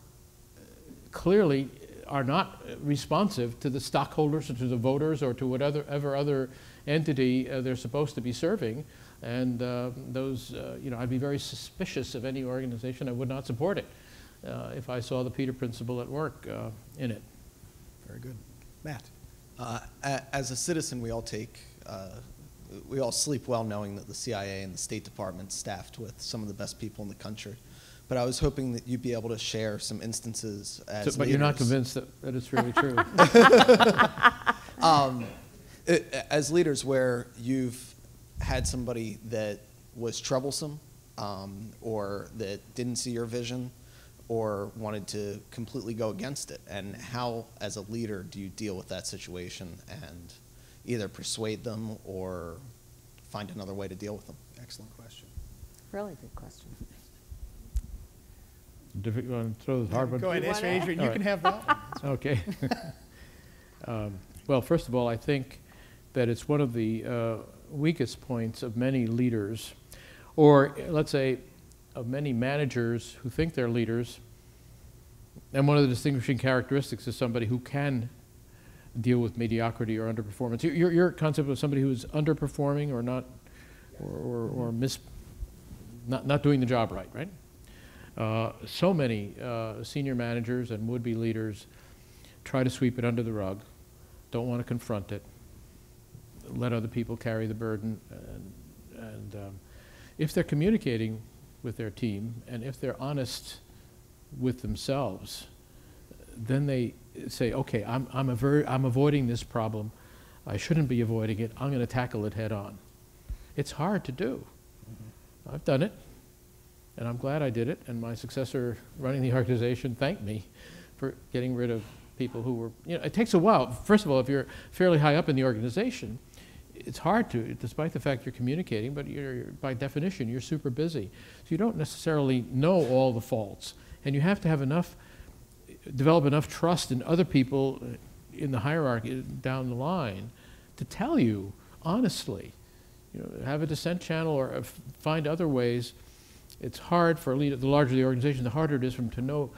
clearly are not responsive to the stockholders or to the voters or to whatever other entity they're supposed to be serving. And I'd be very suspicious of any organization. I would not support it if I saw the Peter Principle at work in it. Very good. Matt? As a citizen, we all sleep well knowing that the CIA and the State Department's staffed with some of the best people in the country. But I was hoping that you'd be able to share some instances as leaders. But you're not convinced that it's really true. As leaders where you've had somebody that was troublesome or that didn't see your vision or wanted to completely go against it, and how, as a leader, do you deal with that situation and either persuade them or find another way to deal with them? Excellent question. Really good question. You want to throw the hard one? Go ahead, You answer, wanna- Adrian. All You right. can have that. Okay. Well, first of all, I think that it's one of the weakest points of many leaders, or let's say of many managers who think they're leaders. And one of the distinguishing characteristics is somebody who can deal with mediocrity or underperformance. Your concept of somebody who is underperforming or not, or not doing the job right, right? So many senior managers and would-be leaders try to sweep it under the rug, don't want to confront it, let other people carry the burden, and if they're communicating with their team and if they're honest with themselves, then they say, okay, I'm avoiding this problem. I shouldn't be avoiding it. I'm going to tackle it head on. It's hard to do. Mm-hmm. I've done it, and I'm glad I did it, and my successor running the organization thanked me for getting rid of people who were, it takes a while. First of all, if you're fairly high up in the organization, it's hard to, despite the fact you're communicating, but by definition, you're super busy. So you don't necessarily know all the faults, and you have to have develop enough trust in other people in the hierarchy down the line to tell you honestly, have a dissent channel or find other ways. It's hard for a leader, the larger the organization, the harder it is for them to know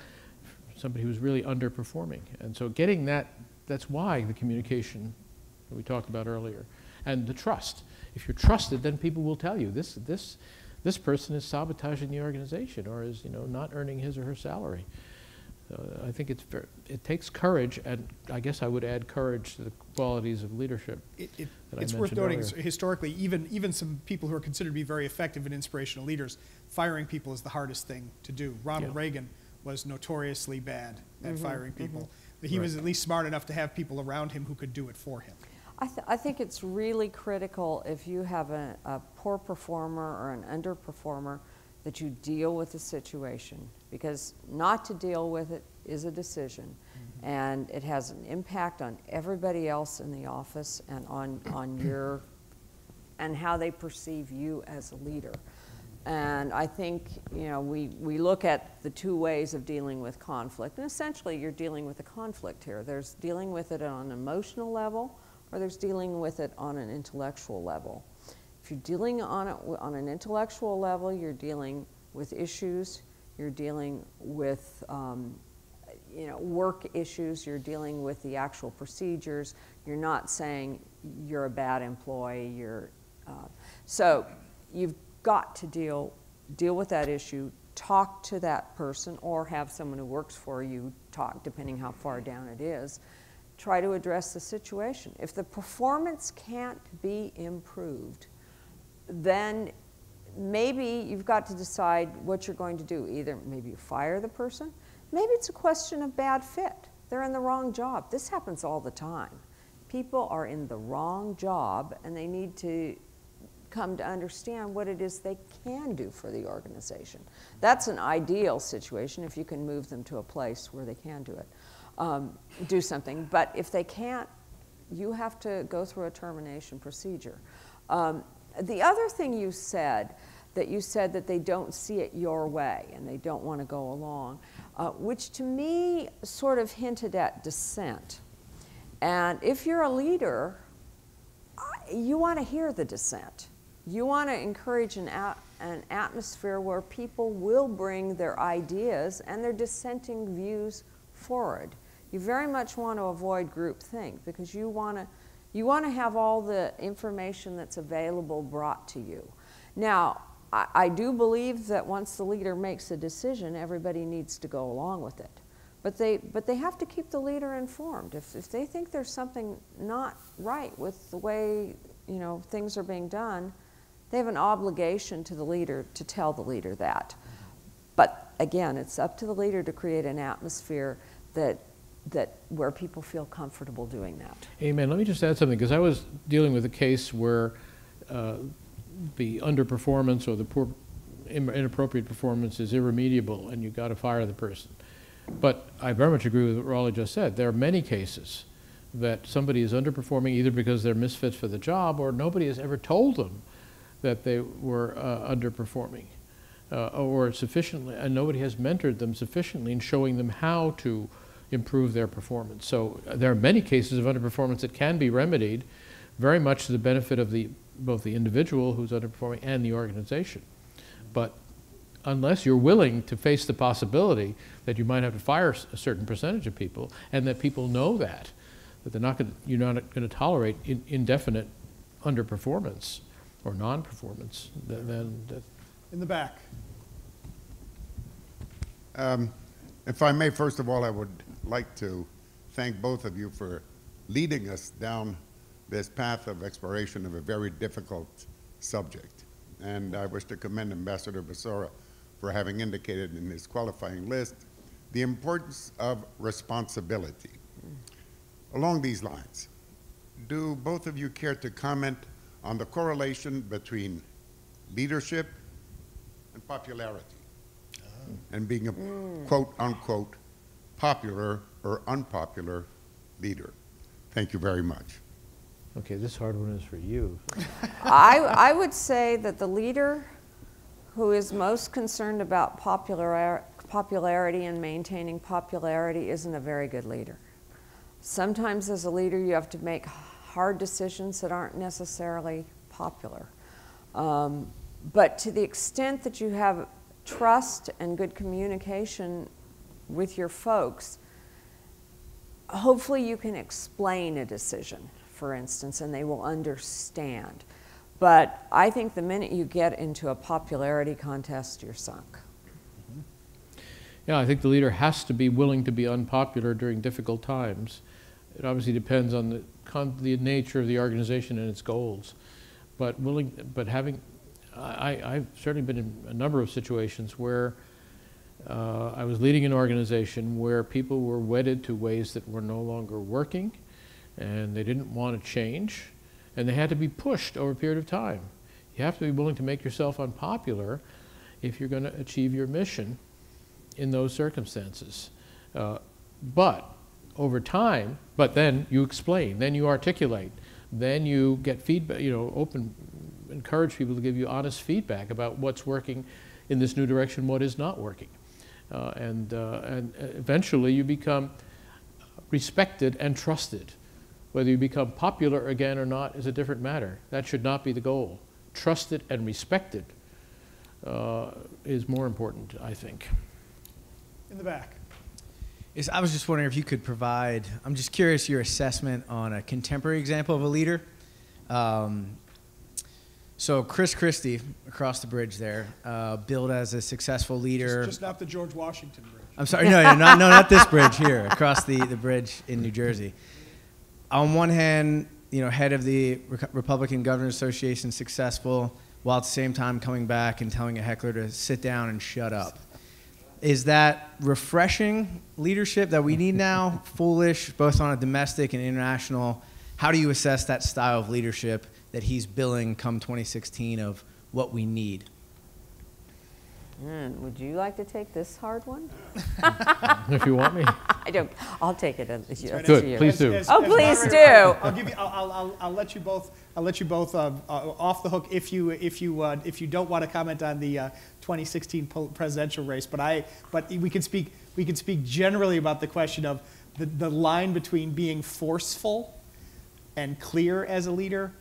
somebody who's really underperforming. And so getting that's why the communication that we talked about earlier. And the trust. If you're trusted, then people will tell you this person is sabotaging the organization or is not earning his or her salary. So I think it takes courage, and I guess I would add courage to the qualities of leadership. It's worth noting historically, even some people who are considered to be very effective and inspirational leaders, firing people is the hardest thing to do. Ronald Reagan was notoriously bad at firing people, but he was at least smart enough to have people around him who could do it for him. I think it's really critical if you have a poor performer or an underperformer that you deal with the situation, because not to deal with it is a decision, and it has an impact on everybody else in the office and on your and how they perceive you as a leader. And I think we look at the two ways of dealing with conflict, and essentially you're dealing with a conflict here. There's dealing with it on an emotional level, or there's dealing with it on an intellectual level. If you're dealing on it on an intellectual level, you're dealing with issues, you're dealing with work issues, you're dealing with the actual procedures. You're not saying you're a bad employee. So you've got to deal with that issue, talk to that person, or have someone who works for you talk, depending how far down it is. Try to address the situation. If the performance can't be improved, then maybe you've got to decide what you're going to do. Either maybe you fire the person, maybe it's a question of bad fit. They're in the wrong job. This happens all the time. People are in the wrong job, and they need to come to understand what it is they can do for the organization. That's an ideal situation if you can move them to a place where they can do it. Do something, but if they can't, you have to go through a termination procedure. The other thing you said that they don't see it your way and they don't want to go along, which to me sort of hinted at dissent. And if you're a leader, you want to hear the dissent. You want to encourage an atmosphere where people will bring their ideas and their dissenting views forward. You very much want to avoid groupthink because you want to have all the information that's available brought to you. Now, I do believe that once the leader makes a decision, everybody needs to go along with it. But they have to keep the leader informed. If they think there's something not right with the way things are being done, they have an obligation to the leader to tell the leader that. But again, it's up to the leader to create an atmosphere that where people feel comfortable doing that. Amen. Let me just add something, because I was dealing with a case where the underperformance or the poor, inappropriate performance is irremediable, and you've got to fire the person. But I very much agree with what Raleigh just said. There are many cases that somebody is underperforming either because they're misfits for the job or nobody has ever told them that they were underperforming. or sufficiently, and nobody has mentored them sufficiently in showing them how to improve their performance. So there are many cases of underperformance that can be remedied, very much to the benefit of both the individual who's underperforming and the organization. But unless you're willing to face the possibility that you might have to fire a certain percentage of people, and that people know that they're not going to, you're not going to tolerate indefinite underperformance or non-performance, then In the back. If I may, first of all, I would like to thank both of you for leading us down this path of exploration of a very difficult subject. And I wish to commend Ambassador Basora for having indicated in his qualifying list the importance of responsibility. Along these lines, do both of you care to comment on the correlation between leadership and popularity, and being a quote-unquote popular or unpopular leader? Thank you very much. okay, this hard one is for you. I would say that the leader who is most concerned about popularity and maintaining popularity isn't a very good leader. Sometimes as a leader you have to make hard decisions that aren't necessarily popular. But to the extent that you have trust and good communication with your folks, hopefully you can explain a decision, for instance, and they will understand. But I think the minute you get into a popularity contest, you're sunk. Yeah, I think the leader has to be willing to be unpopular during difficult times. It obviously depends on the nature of the organization and its goals. But I've certainly been in a number of situations where I was leading an organization where people were wedded to ways that were no longer working, and they didn't want to change, and they had to be pushed over a period of time. You have to be willing to make yourself unpopular if you're going to achieve your mission in those circumstances. But over time, but then you explain, then you articulate, then you get feedback, encourage people to give you honest feedback about what's working in this new direction, what is not working. And eventually you become respected and trusted. Whether you become popular again or not is a different matter. That should not be the goal. Trusted and respected is more important, I think. In the back. Yes, I was just wondering if you could provide, I'm just curious your assessment on a contemporary example of a leader. So Chris Christie, across the bridge there, billed as a successful leader. Just not the George Washington Bridge. I'm sorry, no, not this bridge here, across the bridge in New Jersey. On one hand, head of the Republican Governors Association, successful, while at the same time coming back and telling a heckler to sit down and shut up. Is that refreshing leadership that we need now? Foolish, both on a domestic and international? How do you assess that style of leadership that he's billing come 2016 of what we need? Would you like to take this hard one? If you want me. I don't. I'll take it. Good, please do. Please do. I'll give you. I'll let you both. I'll let you both off the hook if you don't want to comment on the 2016 presidential race. But we can speak generally about the question of the line between being forceful and clear as a leader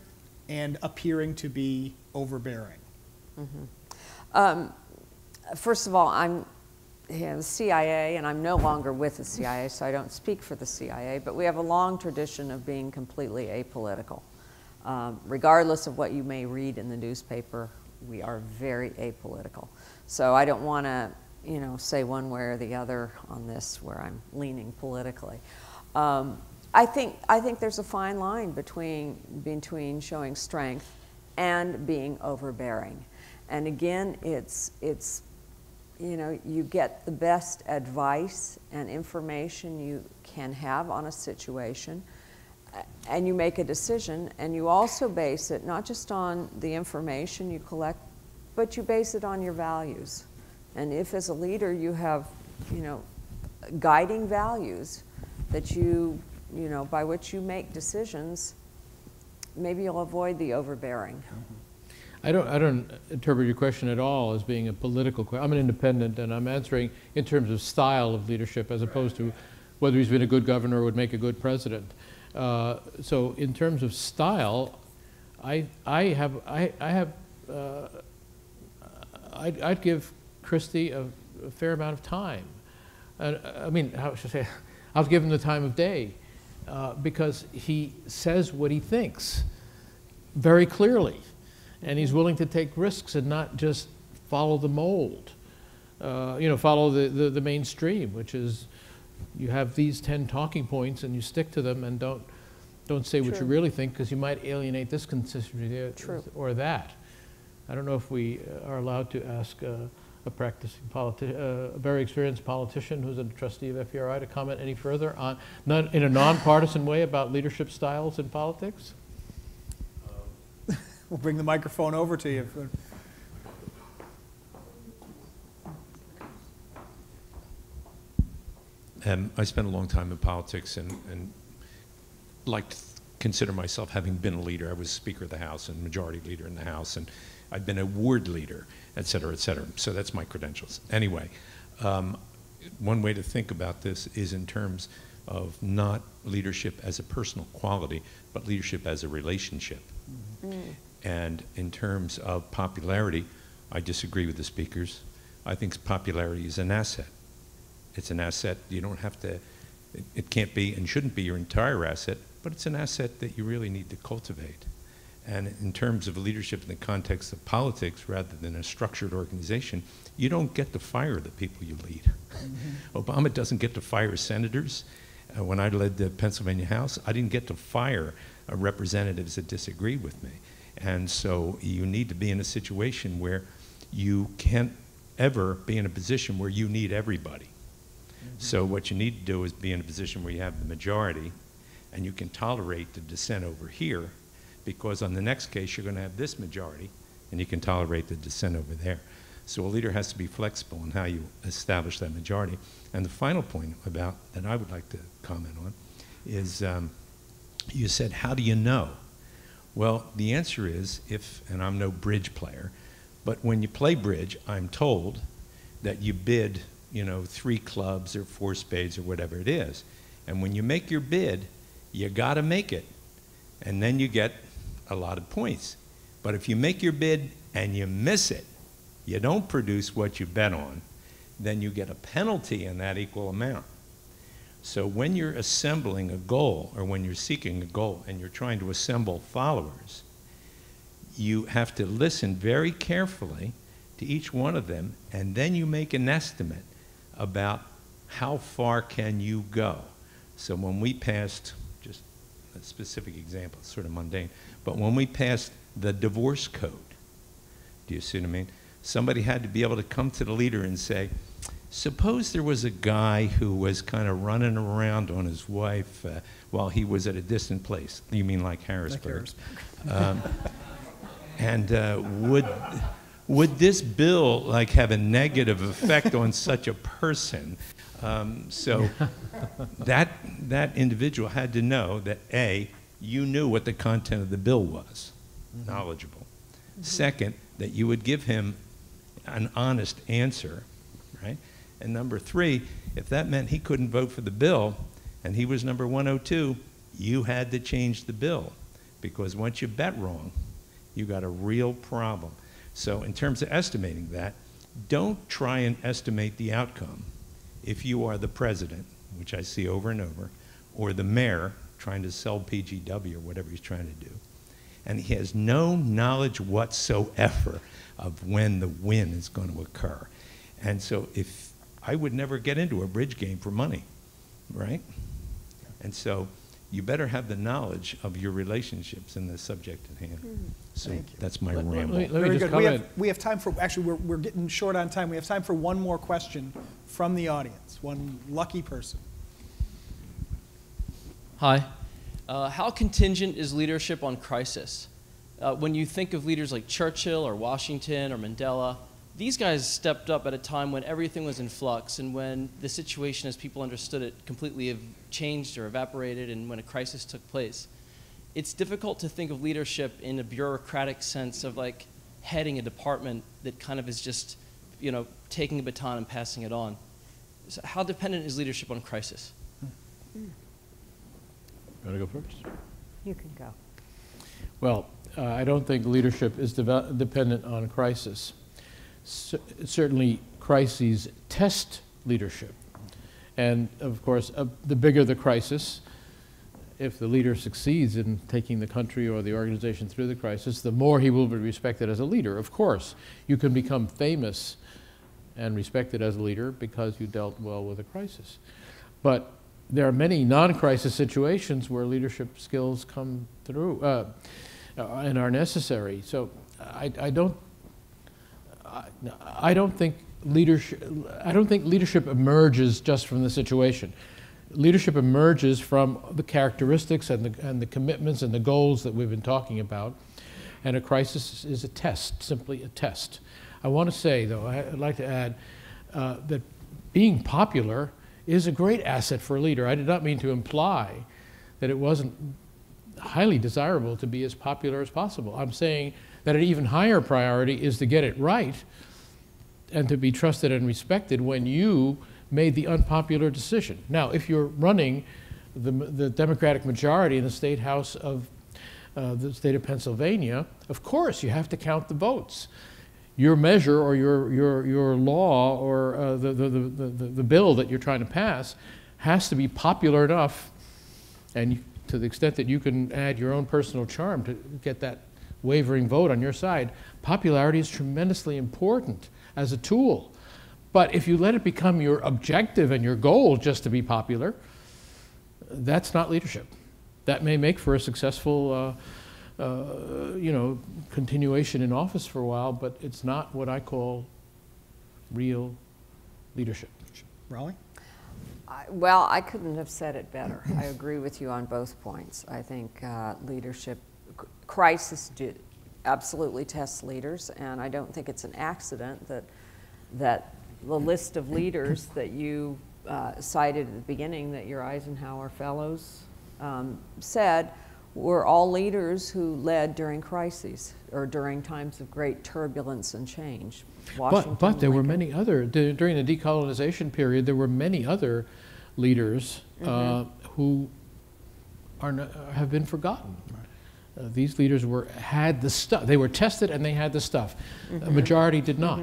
and appearing to be overbearing. Mm-hmm. First of all, I'm the CIA, and I'm no longer with the CIA, so I don't speak for the CIA, but we have a long tradition of being completely apolitical. Regardless of what you may read in the newspaper, we are very apolitical. So I don't want to, say one way or the other on this where I'm leaning politically. I think there's a fine line between showing strength and being overbearing. And again, it's you get the best advice and information you can have on a situation, and you make a decision, and you also base it not just on the information you collect, but you base it on your values. And if as a leader you have, guiding values that by which you make decisions, maybe you'll avoid the overbearing. I don't interpret your question at all as being a political question. I'm an independent, and I'm answering in terms of style of leadership as opposed to whether he's been a good governor or would make a good president. So in terms of style, I'd give Christie a fair amount of time. I mean, how should I say? I'll give him the time of day because he says what he thinks very clearly, and he's willing to take risks and not just follow the mold. Follow the mainstream, which is you have these 10 talking points and you stick to them and don't say what you really think because you might alienate this constituency or that. I don't know if we are allowed to ask a practicing a very experienced politician who's a trustee of FPRI to comment any further on, in a nonpartisan way, about leadership styles in politics. We'll bring the microphone over to you. I spent a long time in politics and like to consider myself having been a leader. I was Speaker of the House and Majority Leader in the House, and I've been a ward leader, et cetera, et cetera. So that's my credentials. Anyway, one way to think about this is in terms of not leadership as a personal quality, but leadership as a relationship. Mm-hmm. And in terms of popularity, I disagree with the speakers. I think popularity is an asset. It's an asset. You don't have to, it can't be and shouldn't be your entire asset, but it's an asset that you really need to cultivate. And in terms of leadership in the context of politics rather than a structured organization, you don't get to fire the people you lead. Mm-hmm. Obama doesn't get to fire senators. When I led the Pennsylvania House, I didn't get to fire representatives that disagreed with me. And so you need to be in a situation where you can't ever be in a position where you need everybody. Mm-hmm. So what you need to do is be in a position where you have the majority and you can tolerate the dissent over here, because on the next case you're going to have this majority and you can tolerate the dissent over there. So a leader has to be flexible in how you establish that majority. And the final point about that I would like to comment on is you said, how do you know? Well, the answer is, and I'm no bridge player, but when you play bridge, I'm told that you bid, 3 clubs or 4 spades or whatever it is. And when you make your bid, you got to make it. And then you get a lot of points. But if you make your bid and you miss it, you don't produce what you bet on, then you get a penalty in that equal amount. So when you're assembling a goal, or when you're seeking a goal and you're trying to assemble followers, you have to listen very carefully to each one of them, and then you make an estimate about how far can you go. So when we passed, just a specific example, sort of mundane, but when we passed the divorce code, do you see what I mean? Somebody had to be able to come to the leader and say, suppose there was a guy who was kind of running around on his wife while he was at a distant place. You mean like Harrisburg? And would this bill like have a negative effect on such a person? So that individual had to know that A, you knew what the content of the bill was, mm-hmm. knowledgeable. Mm-hmm. Second, that you would give him an honest answer, right? And number 3, if that meant he couldn't vote for the bill and he was number 102, you had to change the bill, because once you bet wrong, you got a real problem. So in terms of estimating that, don't try and estimate the outcome if you are the president, which I see over and over, or the mayor trying to sell PGW or whatever he's trying to do, and he has no knowledge whatsoever of when the win is going to occur. And so if I would never get into a bridge game for money, right? And so you better have the knowledge of your relationships and the subject at hand. Mm-hmm. So that's my ramble. Let me just comment. We have time for, actually we're getting short on time. We have time for one more question from the audience, one lucky person. Hi. How contingent is leadership on crisis? When you think of leaders like Churchill or Washington or Mandela, these guys stepped up at a time when everything was in flux and when the situation as people understood it completely have changed or evaporated, and when a crisis took place. It's difficult to think of leadership in a bureaucratic sense of like heading a department that kind of is just, you know, taking a baton and passing it on. So how dependent is leadership on crisis? You want to go first? You can go. Well, I don't think leadership is dependent on crisis. Certainly, crises test leadership. And of course, the bigger the crisis, if the leader succeeds in taking the country or the organization through the crisis, the more he will be respected as a leader. Of course, you can become famous and respected as a leader because you dealt well with a crisis. But there are many non-crisis situations where leadership skills come through and are necessary. So I don't think leadership emerges just from the situation. Leadership emerges from the characteristics and the commitments and the goals that we've been talking about. And a crisis is a test, simply a test. I want to say, though, I'd like to add that being popular is a great asset for a leader. I did not mean to imply that it wasn't highly desirable to be as popular as possible. I'm saying that an even higher priority is to get it right and to be trusted and respected when you made the unpopular decision. Now, if you're running the Democratic majority in the State House of the state of Pennsylvania, of course you have to count the votes. Your measure or your law or the bill that you're trying to pass has to be popular enough, and to the extent that you can add your own personal charm to get that wavering vote on your side, popularity is tremendously important as a tool. But if you let it become your objective and your goal just to be popular, that's not leadership. That may make for a successful continuation in office for a while, but it's not what I call real leadership. Raleigh? Well, I couldn't have said it better. I agree with you on both points. I think leadership, crisis absolutely tests leaders, and I don't think it's an accident that the list of leaders that you cited at the beginning that your Eisenhower Fellows said were all leaders who led during crises or during times of great turbulence and change. But there were many other, during the decolonization period, there were many other leaders who have been forgotten. These leaders had the stuff. They were tested and they had the stuff. A majority did not.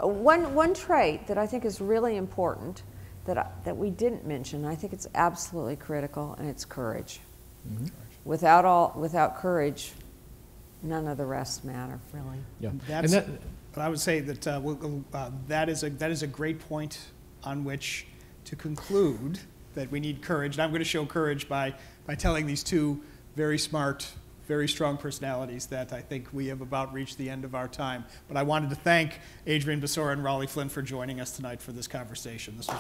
One trait that I think is really important that we didn't mention, I think it's absolutely critical, and it's courage. Without courage, none of the rest matter, really. Yeah. But I would say that that is a great point on which to conclude that we need courage. And I'm going to show courage by telling these two very smart, very strong personalities that I think we have about reached the end of our time. But I wanted to thank Adrian, Basora, and Raleigh Flynn for joining us tonight for this conversation. This was